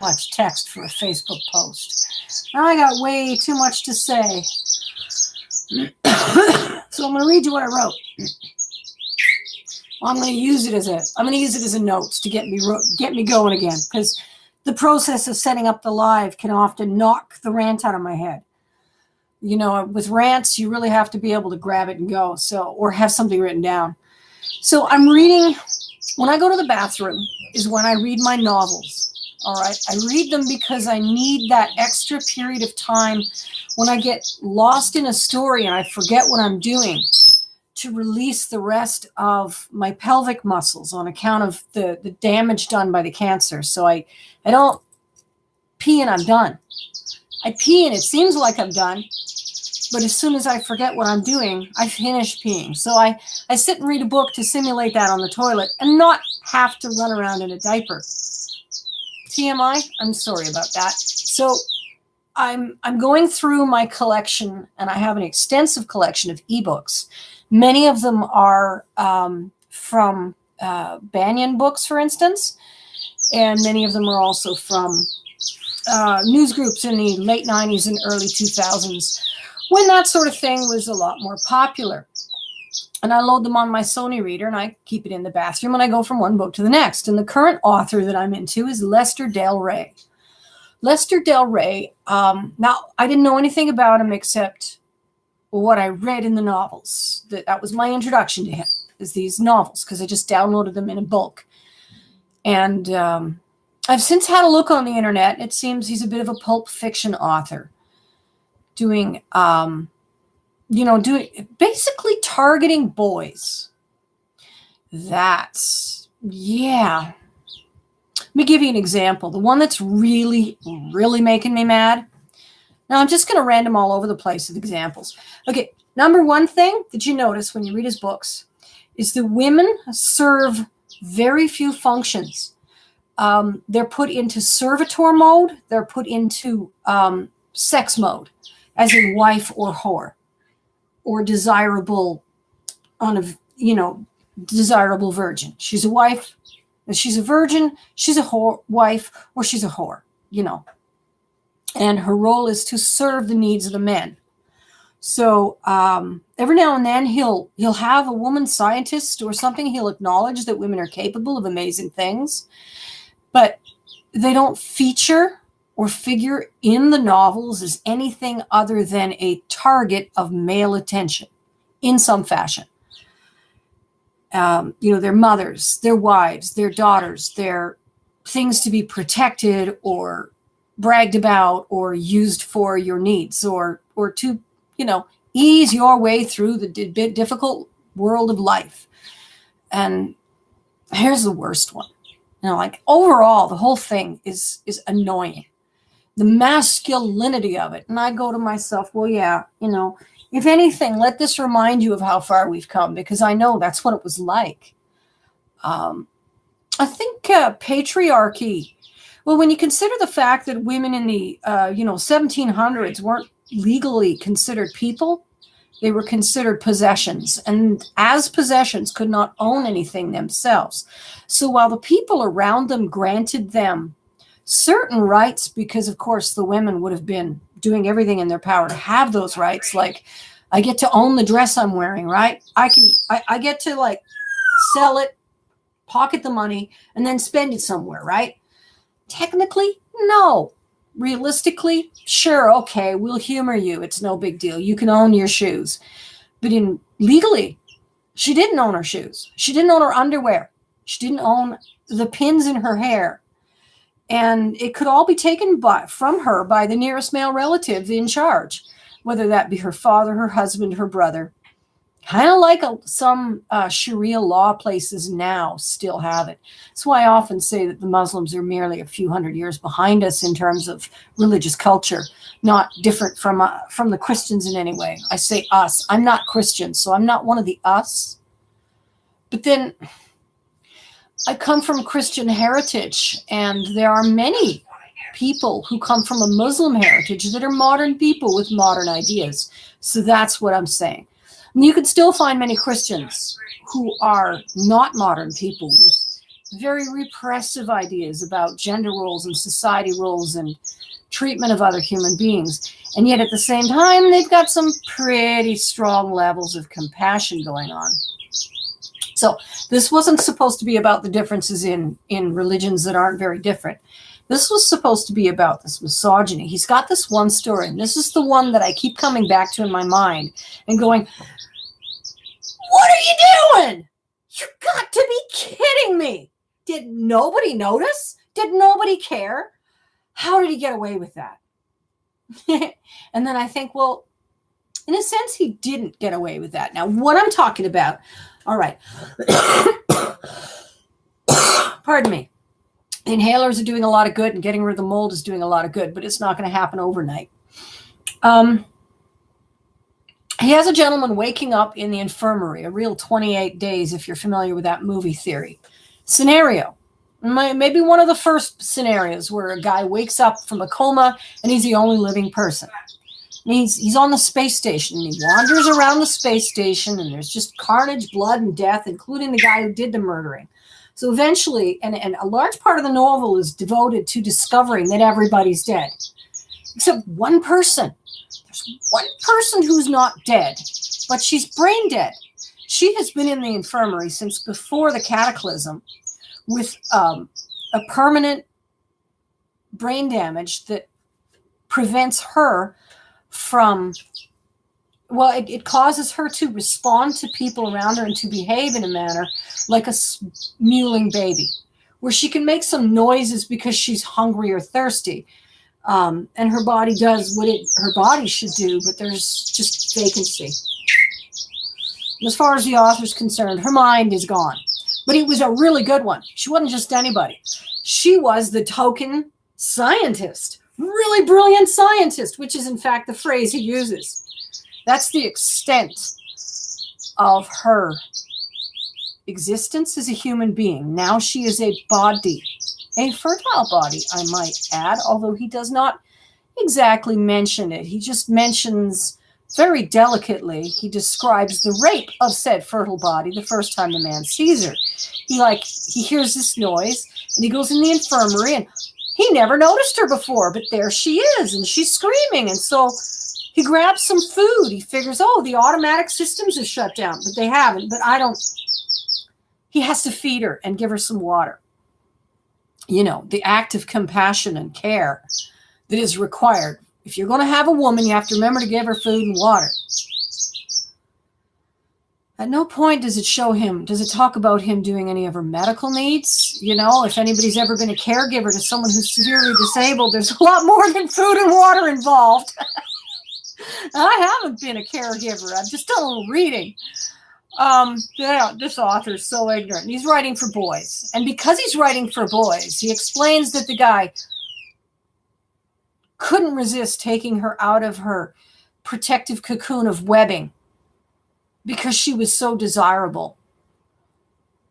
much text for a Facebook post. Now I got way too much to say. So I'm going to read you what I wrote. Well, I'm going to use it as a notes to get me going again, because the process of setting up the live can often knock the rant out of my head. You know, with rants, you really have to be able to grab it and go, or have something written down. So I'm reading, when I go to the bathroom is when I read my novels. All right. I read them because I need that extra period of time when I get lost in a story and I forget what I'm doing, to release the rest of my pelvic muscles on account of the damage done by the cancer. So I don't pee and I'm done. I pee and it seems like I'm done, but as soon as I forget what I'm doing, I finish peeing. So I sit and read a book to simulate that on the toilet and not have to run around in a diaper. TMI, I'm sorry about that. So I'm going through my collection, and I have an extensive collection of ebooks. Many of them are from Banyan books, for instance, and many of them are also from news groups in the late 90s and early 2000s, when that sort of thing was a lot more popular. And I load them on my Sony reader, and I keep it in the bathroom, and I go from one book to the next. And the current author that I'm into is Lester Del Rey. Lester Del Rey, now, I didn't know anything about him except what I read in the novels. That was my introduction to him, is these novels, because I just downloaded them in a bulk. And I've since had a look on the internet. It seems he's a bit of a pulp fiction author, doing basically targeting boys. Yeah. Let me give you an example. The one that's really, really making me mad. Now, I'm just going to random all over the place with examples. Okay, number one thing that you notice when you read his books is the women serve very few functions. They're put into servitor mode. They're put into sex mode, as in wife or whore, or desirable, desirable virgin. She's a wife. She's a virgin, she's a whore, wife, or she's a whore, And her role is to serve the needs of the men. So every now and then he'll have a woman scientist or something. He'll acknowledge that women are capable of amazing things, but they don't feature or figure in the novels as anything other than a target of male attention in some fashion. Their mothers, their wives, their daughters, their things to be protected or bragged about or used for your needs or to, ease your way through the difficult world of life. And here's the worst one. Overall, the whole thing is annoying. The masculinity of it. And I go to myself, well, yeah, if anything, let this remind you of how far we've come, because I know that's what it was like. I think patriarchy, well, when you consider the fact that women in the 1700s weren't legally considered people, they were considered possessions, and as possessions could not own anything themselves. So while the people around them granted them certain rights, because of course the women would have been doing everything in their power to have those rights, like I get to own the dress I'm wearing, right? I get to sell it, pocket the money, and then spend it somewhere, right? Technically, no. Realistically, sure, okay, we'll humor you. It's no big deal. You can own your shoes. But legally, she didn't own her shoes. She didn't own her underwear. She didn't own the pins in her hair. And it could all be taken from her by the nearest male relative in charge, whether that be her father, her husband, her brother. Kind of like some Sharia law places now still have it. That's why I often say that the Muslims are merely a few hundred years behind us in terms of religious culture, not different from the Christians in any way. I say us. I'm not Christian, so I'm not one of the us. But then I come from Christian heritage, and there are many people who come from a Muslim heritage that are modern people with modern ideas. So that's what I'm saying. And you can still find many Christians who are not modern people with very repressive ideas about gender roles and society roles and treatment of other human beings. And yet at the same time, they've got some pretty strong levels of compassion going on. So this wasn't supposed to be about the differences in religions that aren't very different. This was supposed to be about this misogyny. He's got this one story, and this is the one that I keep coming back to in my mind and going, what are you doing? You got to be kidding me. Did nobody notice? Did nobody care? How did he get away with that? And then I think, well, in a sense, he didn't get away with that. Now, what I'm talking about, all right, pardon me. Inhalers are doing a lot of good, and getting rid of the mold is doing a lot of good, but it's not going to happen overnight. He has a gentleman waking up in the infirmary, a real 28 days, if you're familiar with that movie theory. Scenario. Maybe one of the first scenarios where a guy wakes up from a coma and he's the only living person. And he's on the space station, and he wanders around the space station, and there's just carnage, blood, and death, including the guy who did the murdering. So eventually, and a large part of the novel is devoted to discovering that everybody's dead. Except one person. There's one person who's not dead, but she's brain dead. She has been in the infirmary since before the cataclysm with a permanent brain damage that prevents her from, well, it causes her to respond to people around her and to behave in a manner like a mewling baby, where she can make some noises because she's hungry or thirsty. And her body does what her body should do, but there's just vacancy. And as far as the author's concerned, her mind is gone. But it was a really good one. She wasn't just anybody. She was the token scientist, really brilliant scientist, which is in fact the phrase he uses. That's the extent of her existence as a human being. Now she is a body, a fertile body, I might add, although he does not exactly mention it. He just mentions very delicately, he describes the rape of said fertile body the first time the man sees her. He hears this noise, and he goes in the infirmary, and he never noticed her before, but there she is, and she's screaming. And so he grabs some food. He figures, oh, the automatic systems have shut down, but they haven't. But he has to feed her and give her some water. You know, the act of compassion and care that is required. If you're going to have a woman, you have to remember to give her food and water. At no point does it talk about him doing any of her medical needs. You know, if anybody's ever been a caregiver to someone who's severely disabled, there's a lot more than food and water involved. I haven't been a caregiver. I've just done a little reading. This author's so ignorant. He's writing for boys. And because he's writing for boys, he explains that the guy couldn't resist taking her out of her protective cocoon of webbing because she was so desirable.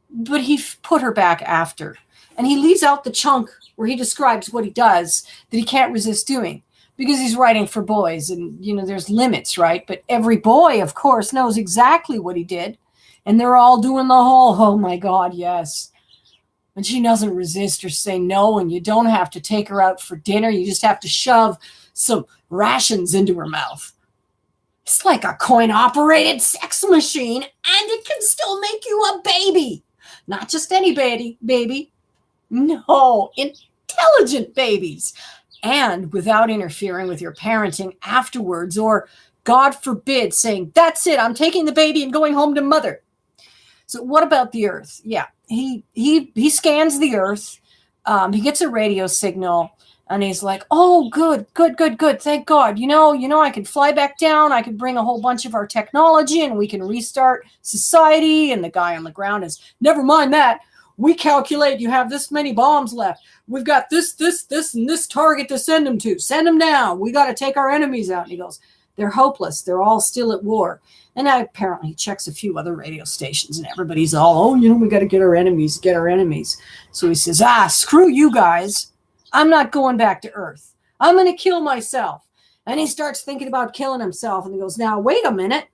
But he put her back after. And he leaves out the chunk where he describes what he does that he can't resist doing, because he's writing for boys, and, you know, there's limits, right? But every boy, of course, knows exactly what he did. And they're all doing the whole, oh my God, yes. And she doesn't resist or say no, and you don't have to take her out for dinner. You just have to shove some rations into her mouth. It's like a coin-operated sex machine, and it can still make you a baby. Not just any baby. No, intelligent babies. And without interfering with your parenting afterwards, or, God forbid, saying, that's it, I'm taking the baby and going home to mother. So what about the earth? Yeah, he scans the earth. He gets a radio signal, and he's like, oh, good. Thank God. You know, I could fly back down. I could bring a whole bunch of our technology, and we can restart society. And the guy on the ground is, never mind that. We calculate you have this many bombs left. We've got this, and this target to send them to. Send them now. We got to take our enemies out. And he goes, they're hopeless. They're all still at war. And now apparently he checks a few other radio stations, and everybody's all, oh, we got to get our enemies. So he says, screw you guys. I'm not going back to Earth. I'm going to kill myself. And he starts thinking about killing himself. And he goes, now, wait a minute.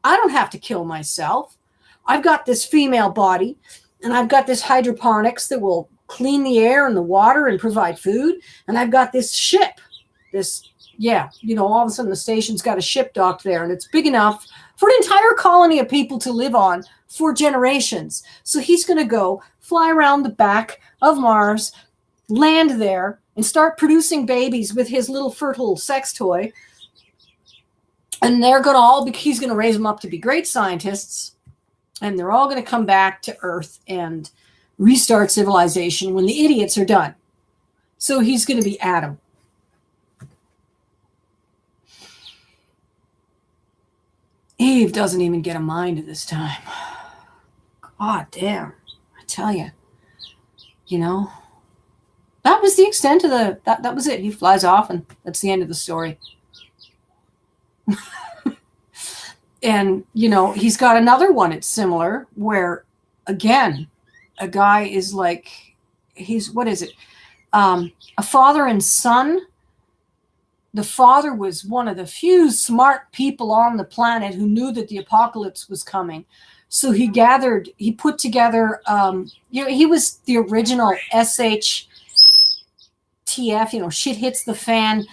I don't have to kill myself. I've got this female body. And I've got this hydroponics that will clean the air and the water and provide food. And I've got this ship, all of a sudden the station's got a ship docked there, and it's big enough for an entire colony of people to live on for generations. So he's going to go fly around the back of Mars, land there, and start producing babies with his little fertile sex toy. And they're going to he's going to raise them up to be great scientists. And they're all going to come back to Earth and restart civilization when the idiots are done. So he's going to be Adam. Eve doesn't even get a mind at this time. God damn. I tell you. That was the extent of that was it. He flies off, and that's the end of the story. And, he's got another one. It's similar where, again, a guy is like, what is it? A father and son. The father was one of the few smart people on the planet who knew that the apocalypse was coming. So he put together, he was the original SHTF, shit hits the fan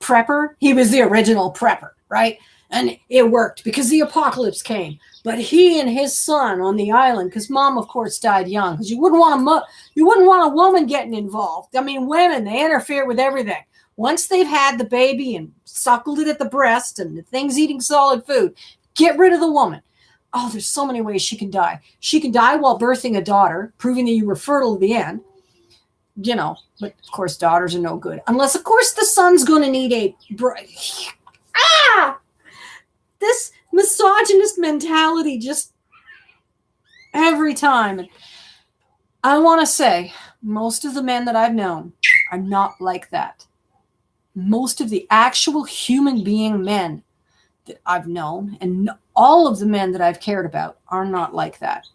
prepper. He was the original prepper, right? And it worked because the apocalypse came. But he and his son on the island, because mom, of course, died young, because you wouldn't want a woman getting involved. I mean, women, they interfere with everything. Once they've had the baby and suckled it at the breast and the thing's eating solid food, get rid of the woman. Oh, there's so many ways she can die. She can die while birthing a daughter, proving that you were fertile at the end. But of course, daughters are no good. Unless, of course, the son's going to need this misogynist mentality just every time. I want to say most of the men that I've known are not like that. Most of the actual human being men that I've known, and all of the men that I've cared about, are not like that.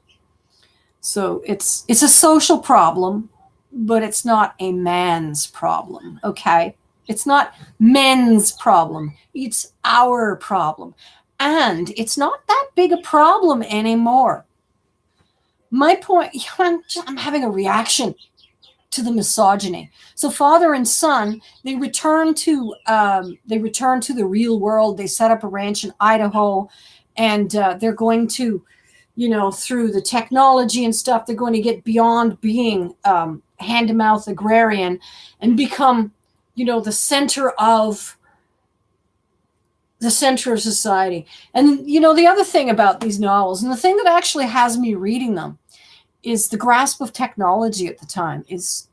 So it's a social problem, but it's not a man's problem, okay? It's not men's problem. It's our problem. And it's not that big a problem anymore. My point, I'm having a reaction to the misogyny. So father and son, they return to the real world. They set up a ranch in Idaho, and they're going to, through the technology and stuff, they're going to get beyond being hand-to-mouth agrarian and become, the center of society. And, the other thing about these novels, and the thing that actually has me reading them, is the grasp of technology at the time is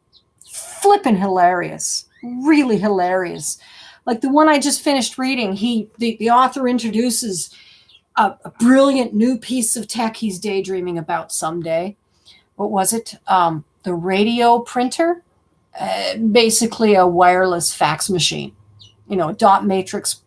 flippin' hilarious, really hilarious. Like the one I just finished reading, the author introduces a brilliant new piece of tech he's daydreaming about someday. What was it? The radio printer, basically a wireless fax machine, dot matrix.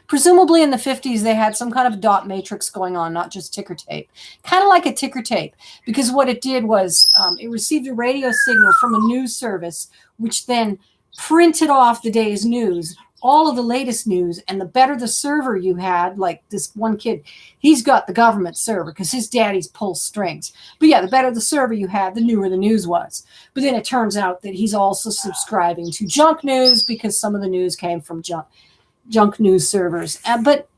Presumably in the 50s, they had some kind of dot matrix going on, not just ticker tape. Kind of like a ticker tape, because what it did was it received a radio signal from a news service, which then printed off the day's news, all of the latest news. And the better the server you had, like this one kid, he's got the government server because his daddy's pulls strings. But yeah, the better the server you had, the newer the news was. But then it turns out that he's also subscribing to junk news because some of the news came from junk news servers. But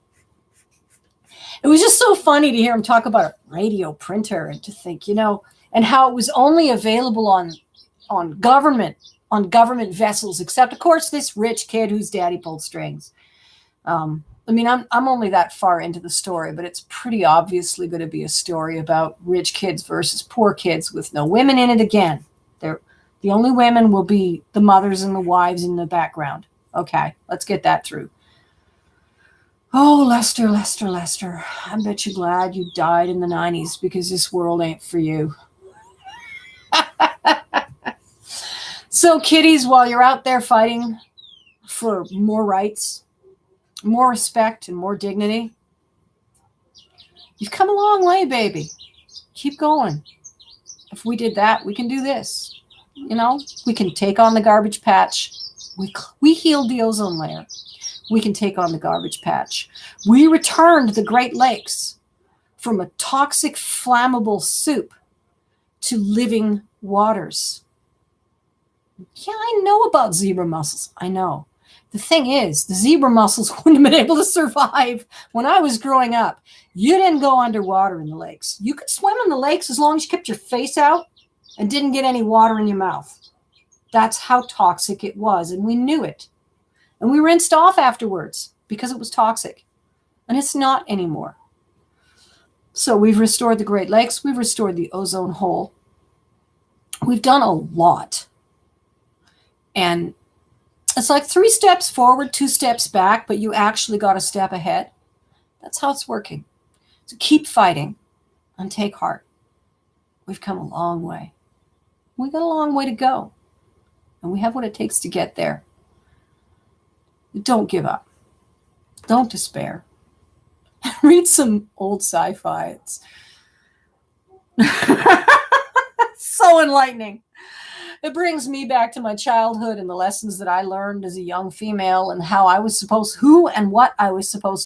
it was just so funny to hear him talk about a radio printer and to think, and how it was only available on government vessels, except of course this rich kid whose daddy pulled strings. I'm only that far into the story, but it's pretty obviously going to be a story about rich kids versus poor kids with no women in it again. The only women will be the mothers and the wives in the background. Okay, let's get that through. Oh, Lester, I bet you're glad you died in the 90s because this world ain't for you. So, kiddies, while you're out there fighting for more rights, more respect, and more dignity, you've come a long way, baby. Keep going. If we did that, we can do this. We can take on the garbage patch. We healed the ozone layer. We can take on the garbage patch. We returned the Great Lakes from a toxic, flammable soup to living waters. Yeah, I know about zebra mussels. I know. The thing is, the zebra mussels wouldn't have been able to survive when I was growing up. You didn't go underwater in the lakes. You could swim in the lakes as long as you kept your face out and didn't get any water in your mouth. That's how toxic it was, and we knew it. And we rinsed off afterwards because it was toxic. And it's not anymore. So we've restored the Great Lakes. We've restored the ozone hole. We've done a lot. And it's like 3 steps forward, 2 steps back, but you actually got a step ahead. That's how it's working. So keep fighting and take heart. We've come a long way. We've got a long way to go. And we have what it takes to get there. Don't give up. Don't despair. Read some old sci-fi. It's so enlightening. It brings me back to my childhood and the lessons that I learned as a young female and how I was supposed, who and what I was supposed